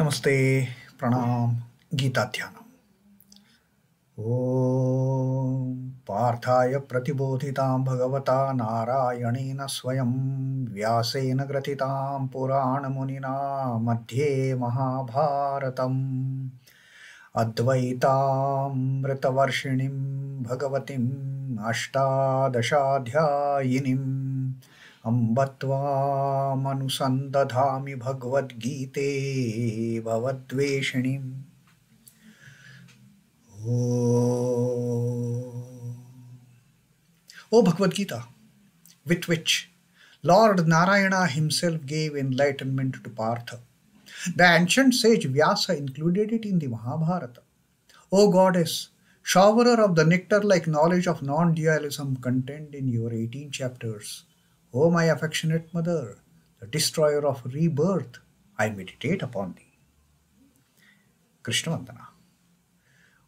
Namaste, Pranam, Gita Dhyanam. Om Parthaya pratibodhitam bhagavata narayanena swayam vyasena gratitam purana munina madhye mahabharatam advaitam ritavarshinim bhagavatim ashtadashadhyayinim ambatvam anusandadhami Bhagavad Gite bhavadveshinim. O Bhagavad Gita, with which Lord Narayana himself gave enlightenment to Partha. The ancient sage Vyasa included it in the Mahabharata. O Goddess, showerer of the nectar-like knowledge of non-dualism contained in your 18 chapters, O my affectionate mother, the destroyer of rebirth, I meditate upon thee. Krishna Vandana.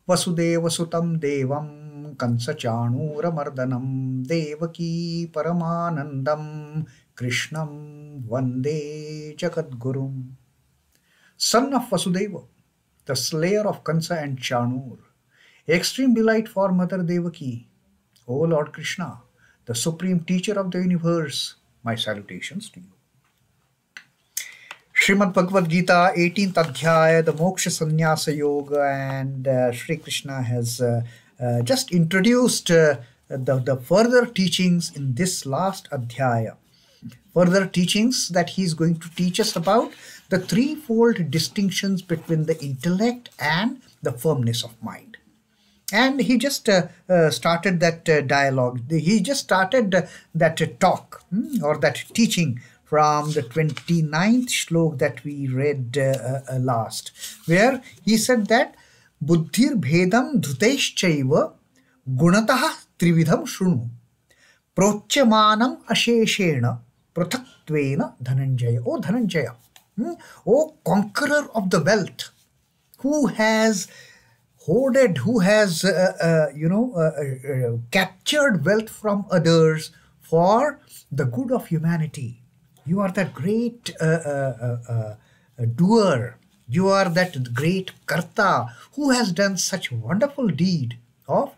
Vasudeva Sutam Devam Kansachanura Mardanam Devaki Paramanandam Krishnam Vande Jagadgurum. Son of Vasudeva, the slayer of Kansa and Chanur, extreme delight for Mother Devaki, O Lord Krishna, the supreme teacher of the universe, my salutations to you. Srimad Bhagavad Gita, 18th Adhyaya, the Moksha Sannyasa Yoga, and Sri Krishna has just introduced the further teachings in this last Adhyaya. Further teachings that he is going to teach us about the threefold distinctions between the intellect and the firmness of mind. And he just started that dialogue. He just started that talk or that teaching from the 29th Shloka that we read last, where he said that buddhir bhedam dhruteschaiva gunataha trividham shrunu prochyamanam asheshena prathaktvena dhananjaya. O Dhananjaya, O conqueror of the wealth, who has hoarded, who has captured wealth from others for the good of humanity. You are that great doer. You are that great karta who has done such wonderful deed of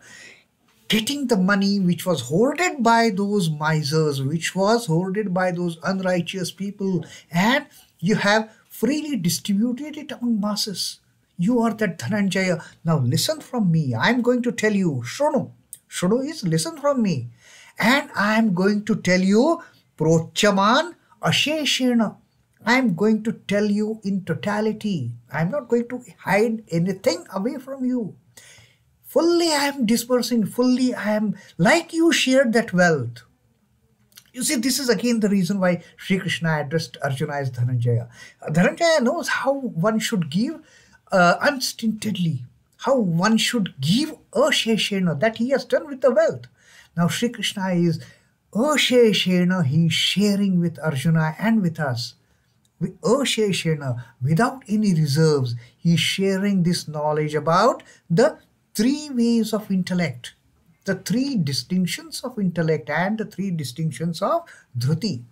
getting the money which was hoarded by those misers, which was hoarded by those unrighteous people, and you have freely distributed it among masses. You are that Dhananjaya. Now listen from me. I am going to tell you. Shrunu. Shrunu is listen from me. And I am going to tell you Prochaman Asheshena. I am going to tell you in totality. I am not going to hide anything away from you. Fully I am dispersing. Fully I am like you shared that wealth. You see, this is again the reason why Sri Krishna addressed Arjuna as Dhananjaya. Dhananjaya knows how one should give unstintedly, how one should give asheshena, that he has done with the wealth. Now Sri Krishna is asheshena, he is sharing with Arjuna and with us. With asheshena, without any reserves, he is sharing this knowledge about the three ways of intellect, the three distinctions of intellect and the three distinctions of dhruti.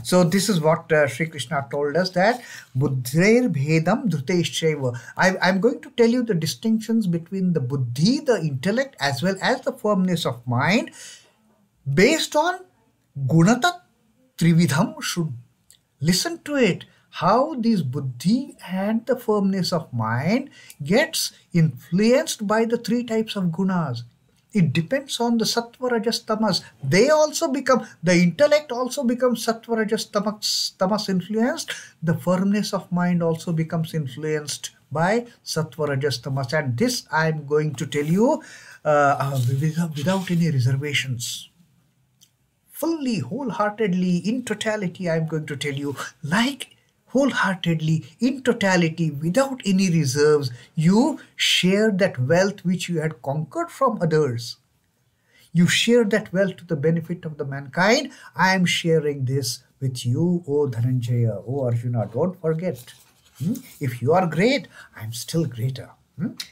So this is what Sri Krishna told us, that buddhir bhedam dhruteschaiva. I'm going to tell you the distinctions between the buddhi, the intellect, as well as the firmness of mind, based on gunata trividham shrunu. Listen to it, how this buddhi and the firmness of mind gets influenced by the three types of gunas. It depends on the sattva, rajas, tamas. They also become, the intellect also becomes sattva, rajas, tamas influenced. The firmness of mind also becomes influenced by sattva, rajas, tamas. And this I am going to tell you without any reservations. Fully, wholeheartedly, in totality, I am going to tell you, like wholeheartedly, in totality, without any reserves, you share that wealth which you had conquered from others. You share that wealth to the benefit of the mankind. I am sharing this with you, O Dhananjaya, O Arjuna. Don't forget. If you are great, I am still greater.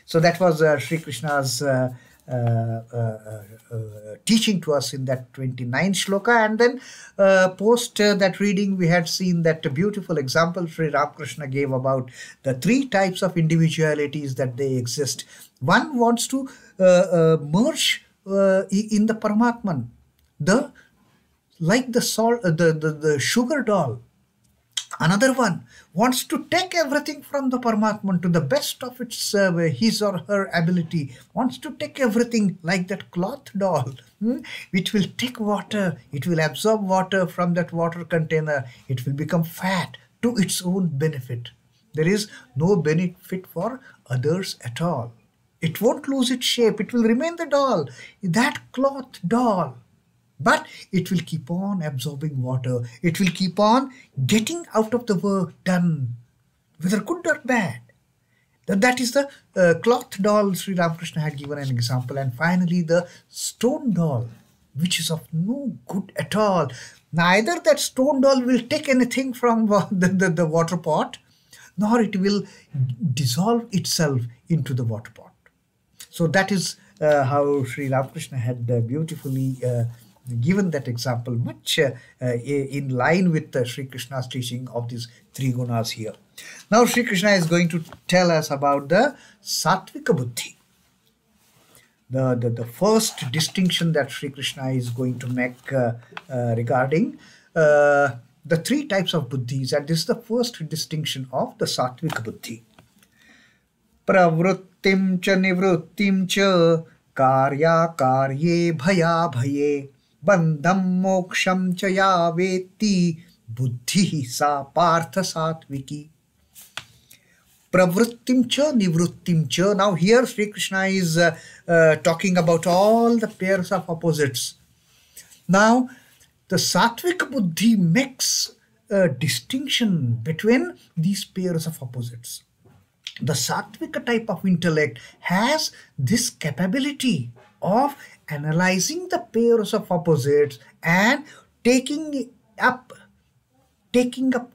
So that was Sri Krishna's teaching to us in that 29th shloka. And then post that reading, we had seen that beautiful example Sri Ramakrishna gave about the three types of individualities that they exist. One wants to merge in the Paramatman, like the salt, the sugar doll. Another one wants to take everything from the Paramatman to the best of its his or her ability, wants to take everything like that cloth doll, which will take water, it will absorb water from that water container, it will become fat to its own benefit. There is no benefit for others at all. It won't lose its shape, it will remain the doll, that cloth doll. But it will keep on absorbing water. It will keep on getting out of the work done, whether good or bad. That is the cloth doll Sri Ramakrishna had given an example. And finally, the stone doll, which is of no good at all. Neither that stone doll will take anything from the water pot, nor it will dissolve itself into the water pot. So that is how Sri Ramakrishna had beautifully given that example, much in line with Sri Krishna's teaching of these three gunas here. Now Sri Krishna is going to tell us about the Sattvika buddhi. The first distinction that Sri Krishna is going to make regarding the three types of buddhis, and this is the first distinction of the Sattvika buddhi. Pravṛittiṁ ca nivṛittiṁ ca kāryākārye bhayābhaye bandhaṁ mokṣhaṁ ca ya vetti buddhiḥ sa pārtha sāttvikī. Pravṛittiṁ ca nivṛittiṁ ca. Now here Sri Krishna is talking about all the pairs of opposites. Now the Sattvika buddhi makes a distinction between these pairs of opposites. The Sattvika type of intellect has this capability of analyzing the pairs of opposites and taking up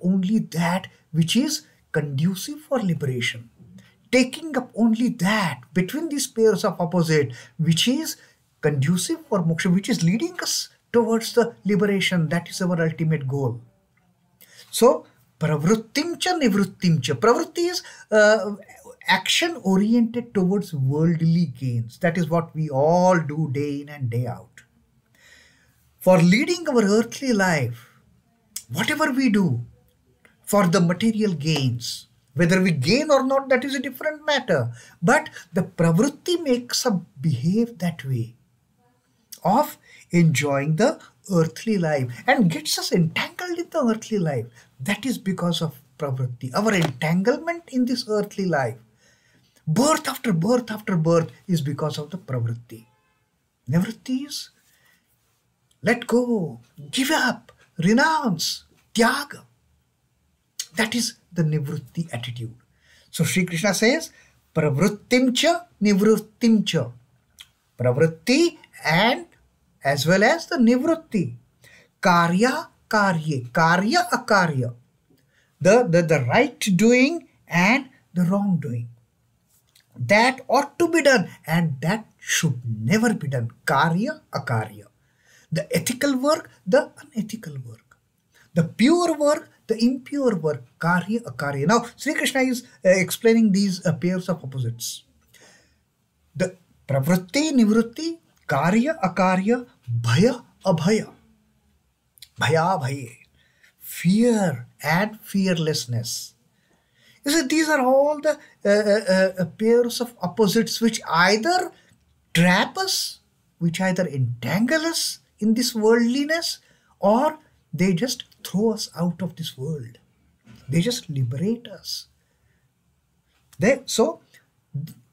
only that which is conducive for liberation, taking up only that between these pairs of opposite which is conducive for moksha, which is leading us towards the liberation. That is our ultimate goal. So pravṛittiṁ ca nivṛittiṁ ca. Pravritti is action oriented towards worldly gains. That is what we all do day in and day out. For leading our earthly life, whatever we do for the material gains, whether we gain or not, that is a different matter. But the pravritti makes us behave that way, of enjoying the earthly life and gets us entangled in the earthly life. That is because of pravritti. Our entanglement in this earthly life, birth after birth after birth, is because of the pravritti. Nivritti is let go, give up, renounce, tyaga. That is the nivritti attitude. So Sri Krishna says, pravṛittiṁ ca nivṛittiṁ ca. Pravritti and as well as the nivritti. Kāryākārye, kāryākārye. The right doing and the wrong doing. That ought to be done and that should never be done. Kāryākārye. The ethical work, the unethical work. The pure work, the impure work. Kāryākārye. Now Sri Krishna is explaining these pairs of opposites. The pravritti, nivritti, kāryākārye, bhayābhaye. Bhayābhaye. Fear and fearlessness. You see, these are all the pairs of opposites which either trap us, which either entangle us in this worldliness, or they just throw us out of this world. They just liberate us. So,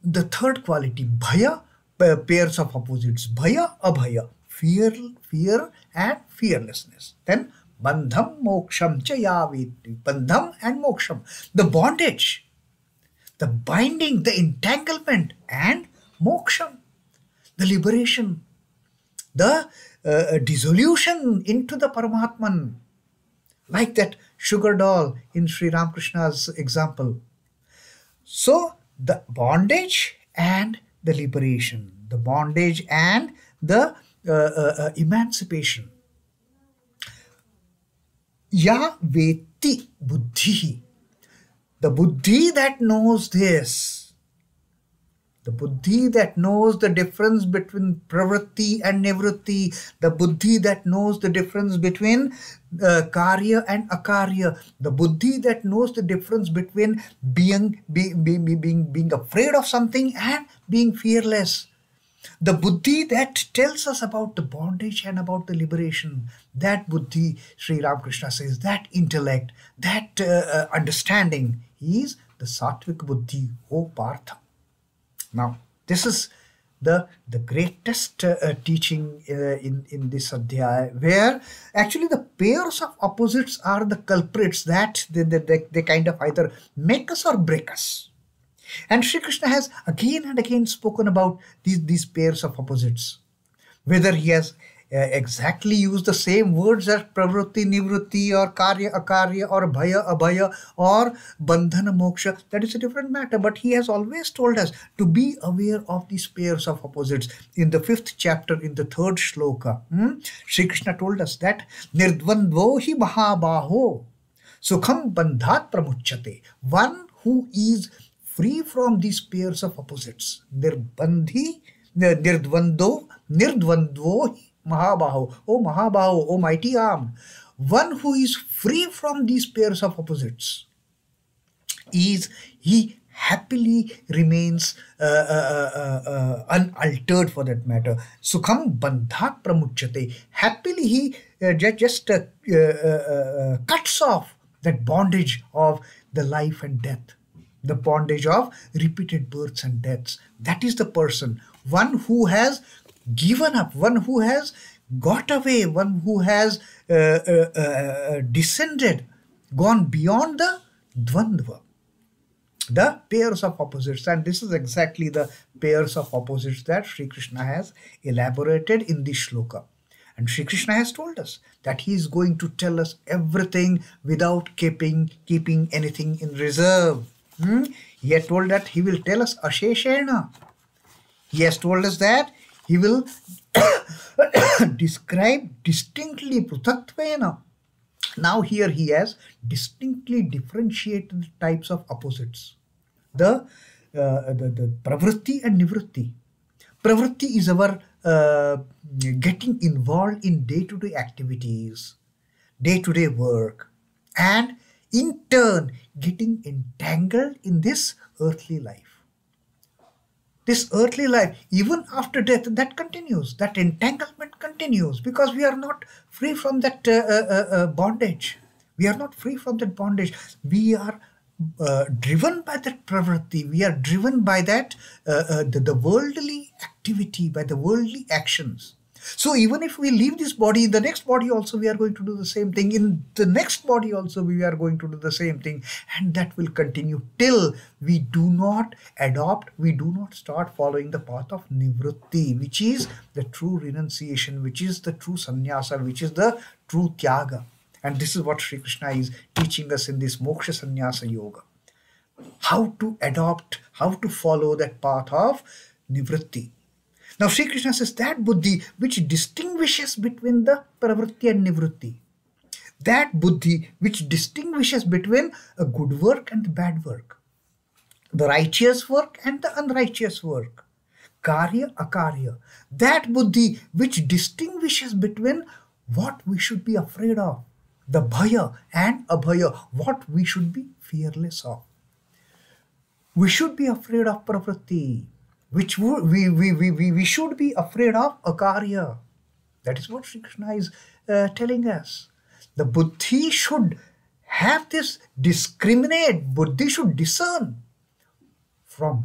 the third quality, bhaya, pairs of opposites, bhayābhaye, fear and fearlessness. Then bandhaṁ mokṣhaṁ ca ya vetti. Bandhaṁ and mokṣhaṁ. The bondage, the binding, the entanglement, and mokṣhaṁ, the liberation, the dissolution into the Paramatman, like that sugar doll in Sri Ramakrishna's example. So the bondage and the liberation, the bondage and the emancipation. Ya vetti buddhiḥ. The buddhi that knows this, the buddhi that knows the difference between pravṛittiṁ and nivṛittiṁ, the buddhi that knows the difference between kāryā and akārya, the buddhi that knows the difference between being afraid of something and being fearless, the buddhi that tells us about the bondage and about the liberation, that buddhi, Sri Ramakrishna says, that intellect, that understanding is the Sattvika buddhi, O Partha. Now, this is the greatest teaching in this adhyaya, where actually the pairs of opposites are the culprits that they kind of either make us or break us. And Sri Krishna has again and again spoken about these pairs of opposites. Whether he has exactly used the same words as pravṛittiṁ, nivṛittiṁ, or kāryākārye, or bhayābhaye, or bandhaṁ, mokṣhaṁ, that is a different matter. But he has always told us to be aware of these pairs of opposites. In the 5th chapter, in the 3rd shloka, Sri Krishna told us that nirdvandvo hi mahabāho sukham bandhāt pramuchyate. One who is free from these pairs of opposites. Nirdvandvo mahabāho, O Mahabāho, O mighty arm. One who is free from these pairs of opposites he happily remains unaltered, for that matter. Sukham bandhāt pramuchyate. Happily he just cuts off that bondage of the life and death, the bondage of repeated births and deaths. That is the person, one who has given up, one who has got away, one who has descended, gone beyond the dvandva, the pairs of opposites. And this is exactly the pairs of opposites that Sri Krishna has elaborated in this shloka. And Sri Krishna has told us that he is going to tell us everything without keeping anything in reserve. He had told that he will tell us asheshena. He has told us that he will describe distinctly pruthatvena. Now here he has distinctly differentiated the types of opposites. The pravṛittiṁ and nivṛittiṁ. Pravṛittiṁ is our getting involved in day-to-day activities, day-to-day work, and in turn getting entangled in this earthly life. This earthly life, even after death, that continues. That entanglement continues because we are not free from that bondage. We are not free from that bondage. We are driven by that pravṛittiṁ. We are driven by that the worldly activity, by the worldly actions. So even if we leave this body, in the next body also we are going to do the same thing. In the next body also we are going to do the same thing. And that will continue till we do not adopt, we do not start following the path of nivṛittiṁ, which is the true renunciation, which is the true sannyasa, which is the true tyaga. And this is what Sri Krishna is teaching us in this moksha sannyasa yoga. How to adopt, how to follow that path of nivṛittiṁ. Now Sri Krishna says that buddhi which distinguishes between the pravṛittiṁ and nivṛittiṁ, that buddhi which distinguishes between a good work and the bad work, the righteous work and the unrighteous work, kāryākārye, that buddhi which distinguishes between what we should be afraid of, the bhaya and abhaya, what we should be fearless of. We should be afraid of pravṛittiṁ, which we should be afraid of akarya. That is what Sri Krishna is telling us. The buddhi should have this discriminate, buddhi should discern from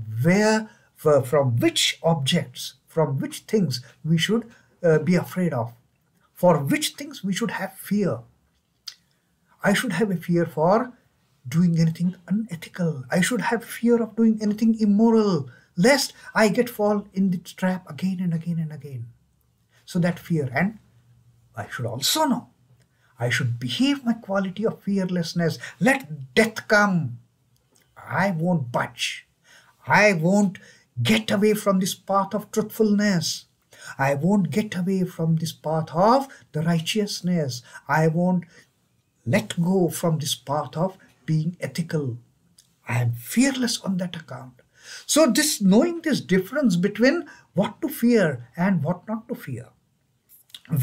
which objects, from which things we should be afraid of, for which things we should have fear. I should have a fear for doing anything unethical. I should have fear of doing anything immoral, lest I fall in the trap again and again and again. So that fear. And I should also know, I should behave my quality of fearlessness. Let death come, I won't budge. I won't get away from this path of truthfulness. I won't get away from this path of the righteousness. I won't let go from this path of being ethical. I am fearless on that account. So this, knowing this difference between what to fear and what not to fear,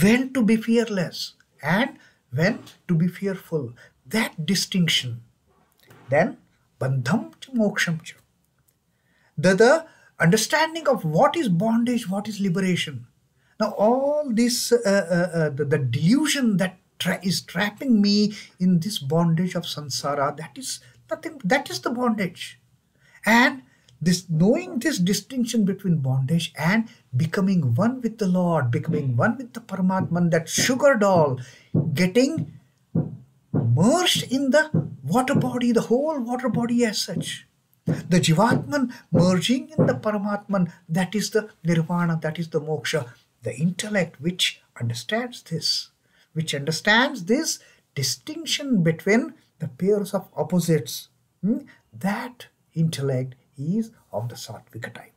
when to be fearless and when to be fearful, that distinction, then bandhaṁ cha mokṣhaṁ cha. The understanding of what is bondage, what is liberation. Now all this, the delusion that is trapping me in this bondage of samsara, that is nothing, that is the bondage. And this, knowing this distinction between bondage and becoming one with the Lord, becoming one with the Paramatman, that sugar doll, getting merged in the water body, the whole water body as such. The Jivatman merging in the Paramatman, that is the nirvana, that is the moksha. The intellect which understands this, distinction between the pairs of opposites, that intellect is of the Sattvika type.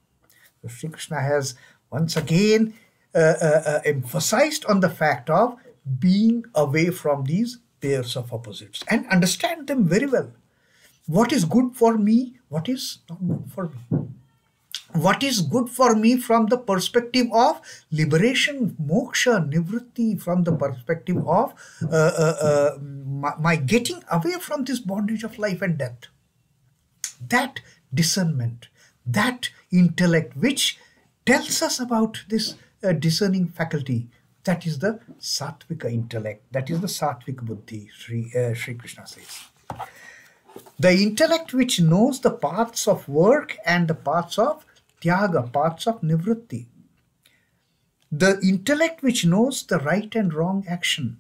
So Sri Krishna has once again emphasized on the fact of being away from these pairs of opposites and understand them very well. What is good for me, what is not good for me. What is good for me from the perspective of liberation, moksha, nivṛittiṁ, from the perspective of my getting away from this bondage of life and death. That discernment, that intellect which tells us about this discerning faculty, that is the Sattvika intellect, that is the Sattvika buddhi, Sri Krishna says. The intellect which knows the paths of work and the paths of tyaga, paths of nivṛittiṁ. The intellect which knows the right and wrong action.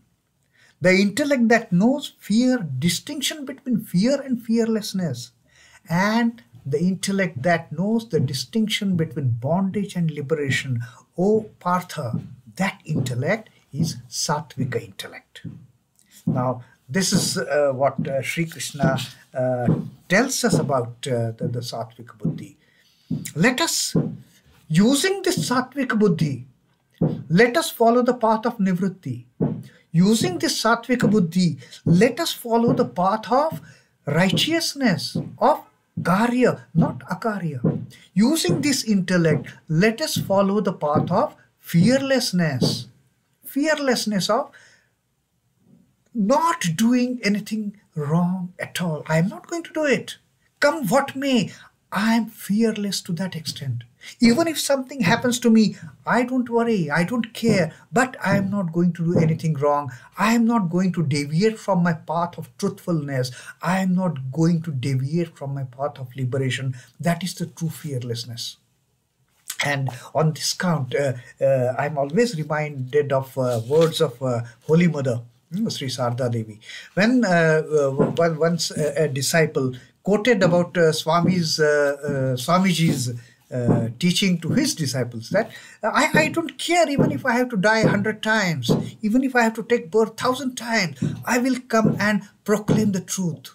The intellect that knows fear, distinction between fear and fearlessness. And the intellect that knows the distinction between bondage and liberation. O Partha, that intellect is Sattvika intellect. Now, this is what Sri Krishna tells us about the Sattvika buddhi. Let us, using this Sattvika buddhi, let us follow the path of nivṛittiṁ. Using this Sattvika buddhi, let us follow the path of righteousness, of karya, not akarya. Using this intellect, let us follow the path of fearlessness. Fearlessness of not doing anything wrong at all. I am not going to do it. Come what may, I am fearless to that extent. Even if something happens to me, I don't worry, I don't care, but I am not going to do anything wrong. I am not going to deviate from my path of truthfulness. I am not going to deviate from my path of liberation. That is the true fearlessness. And on this count, I am always reminded of words of Holy Mother, Sri Sarda Devi. When once a disciple quoted about Swamiji's teaching to his disciples, that I don't care even if I have to die 100 times, even if I have to take birth 1,000 times, I will come and proclaim the truth.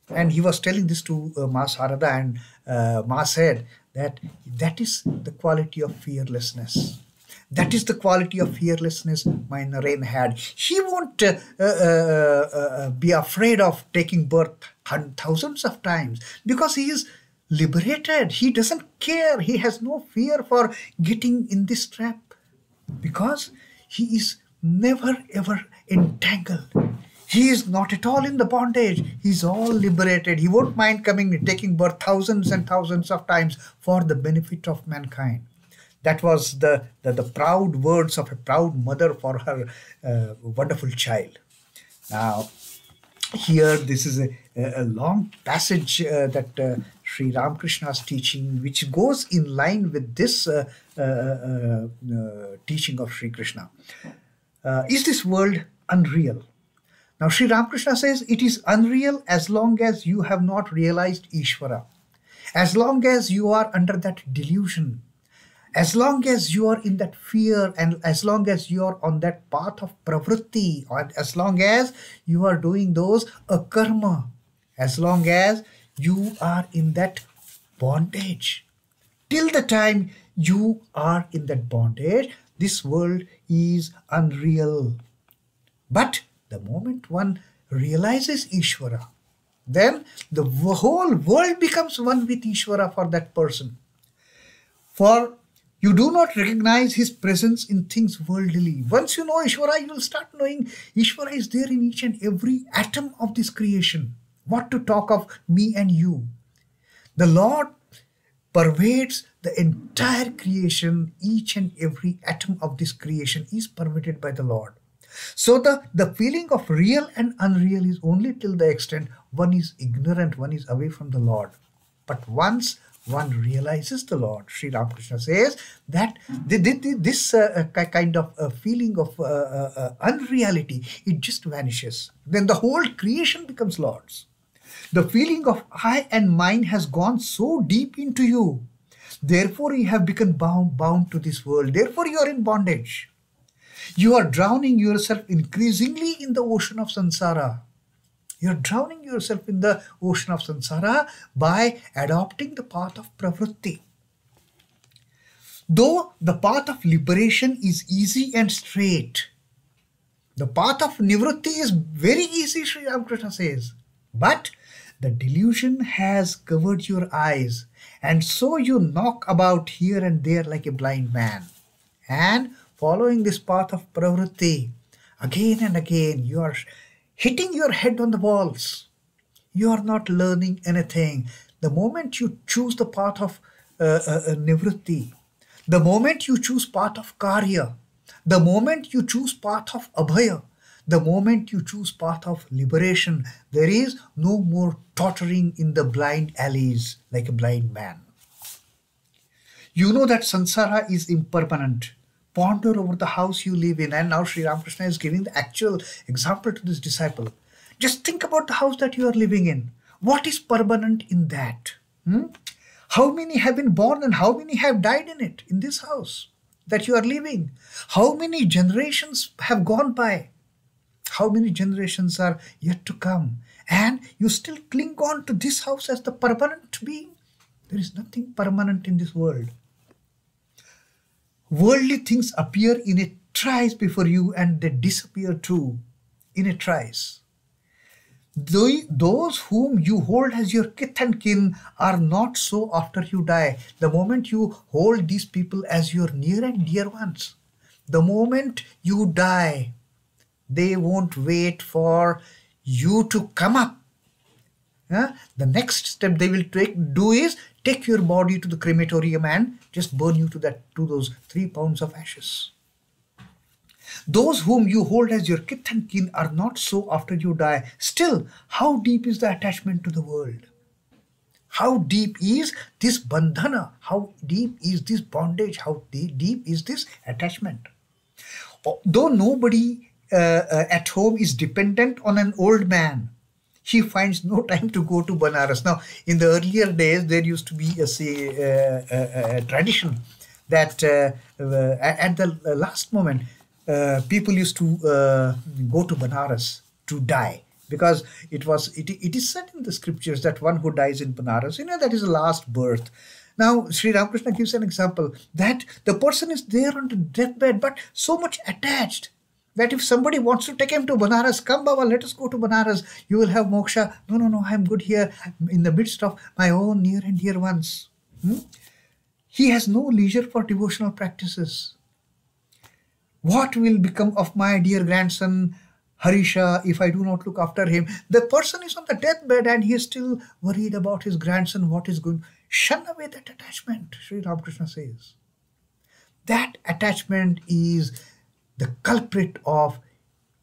And he was telling this to Ma Sarada, and Ma said that that is the quality of fearlessness. That is the quality of fearlessness my Naren had. He won't be afraid of taking birth thousands of times because he is liberated. He doesn't care. He has no fear for getting in this trap because he is never ever entangled. He is not at all in the bondage. He is all liberated. He won't mind taking birth thousands and thousands of times for the benefit of mankind. That was the proud words of a proud mother for her wonderful child. Now, here this is a long passage that Sri Ramakrishna is teaching, which goes in line with this teaching of Sri Krishna. Is this world unreal? Now, Sri Ramakrishna says it is unreal as long as you have not realized Ishvara, as long as you are under that delusion, as long as you are in that fear, and as long as you are on that path of pravṛittiṁ, or as long as you are doing those akarma, as long as you are in that bondage, Till the time you are in that bondage, this world is unreal. But the moment one realizes Ishvara, then the whole world becomes one with Ishvara for that person. For you do not recognize his presence in things worldly. Once you know Ishvara, you will start knowing Ishvara is there in each and every atom of this creation. What to talk of me and you? The Lord pervades the entire creation. Each and every atom of this creation is pervaded by the Lord. So the feeling of real and unreal is only till the extent one is ignorant, one is away from the Lord. But once one realizes the Lord, Sri Ramakrishna says that this kind of feeling of unreality, it just vanishes. Then the whole creation becomes Lord's. The feeling of I and mine has gone so deep into you. Therefore you have become bound to this world. Therefore you are in bondage. You are drowning yourself increasingly in the ocean of samsara. You are drowning yourself in the ocean of samsara by adopting the path of pravṛittiṁ. Though the path of liberation is easy and straight, the path of nivṛittiṁ is very easy, Sri Ramakrishna says. But the delusion has covered your eyes, and so you knock about here and there like a blind man. And following this path of pravṛittiṁ, again and again you are hitting your head on the walls. You are not learning anything. The moment you choose the path of nivṛittiṁ, the moment you choose path of karya, the moment you choose path of abhaya, the moment you choose path of liberation, there is no more tottering in the blind alleys like a blind man. You know that samsara is impermanent. Ponder over the house you live in. And now Sri Ramakrishna is giving the actual example to this disciple. Just think about the house that you are living in. What is permanent in that? How many have been born and how many have died in it, in this house that you are living? How many generations have gone by? How many generations are yet to come? And you still cling on to this house as the permanent being? There is nothing permanent in this world. Worldly things appear in a trice before you and they disappear too in a trice. Those whom you hold as your kith and kin are not so after you die. The moment you hold these people as your near and dear ones, the moment you die, they won't wait for you to come up. The next step they will do is take your body to the crematorium and just burn you to those 3 pounds of ashes. Those whom you hold as your kith and kin are not so after you die. Still, how deep is the attachment to the world? How deep is this bandhana? How deep is this bondage? How deep is this attachment? Though nobody at home is dependent on an old man, he finds no time to go to Banaras. Now, in the earlier days, there used to be a tradition that at the last moment, people used to go to Banaras to die, because it is said in the scriptures that one who dies in Banaras, that is the last birth. Now, Sri Ramakrishna gives an example that the person is there on the deathbed, but so much attached that if somebody wants to take him to Banaras, come Baba, let us go to Banaras, you will have moksha. No, I am good here in the midst of my own near and dear ones. He has no leisure for devotional practices. What will become of my dear grandson Harisha if I do not look after him? The person is on the deathbed and he is still worried about his grandson, what is going. Shun away that attachment, Sri Ramakrishna says. That attachment is the culprit of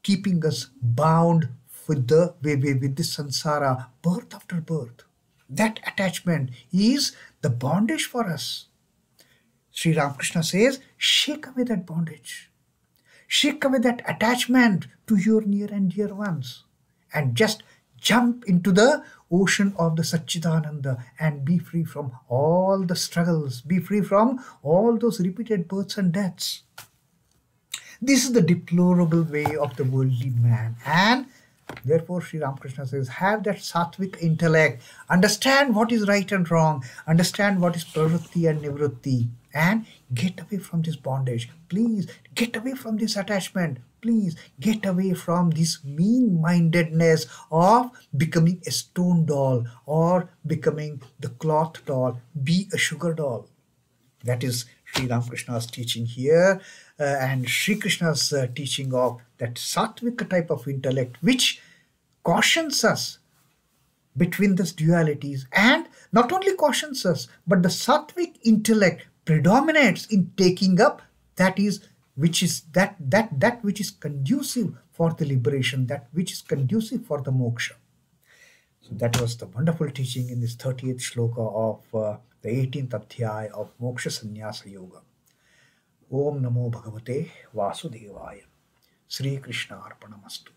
keeping us bound with this samsara, birth after birth. That attachment is the bondage for us. Sri Ramakrishna says, shake away that bondage. Shake away that attachment to your near and dear ones and just jump into the ocean of the Satchidananda and be free from all the struggles, be free from all those repeated births and deaths. This is the deplorable way of the worldly man, and Therefore, Sri Ramakrishna says, have that sattvic intellect, understand what is right and wrong, understand what is pravṛittiṁ and nivṛittiṁ, and get away from this bondage. Please get away from this attachment. Please get away from this mean-mindedness of becoming a stone doll or becoming the cloth doll. Be a sugar doll. That is Sri Ramakrishna's teaching here, and Sri Krishna's teaching of that Sattvika type of intellect, which cautions us between these dualities, and not only cautions us, but the Sattvic intellect predominates in taking up that which is conducive for the liberation, that which is conducive for the moksha. So that was the wonderful teaching in this 38th shloka of the 18th adhyaya of Moksha Sannyasa Yoga. Om Namo Bhagavate Vasudevaya. Sri Krishna Arpanamastu.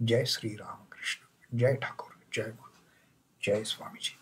Jai Sri Ramakrishna. Jai Thakur. Jai Ma. Jai Swamiji.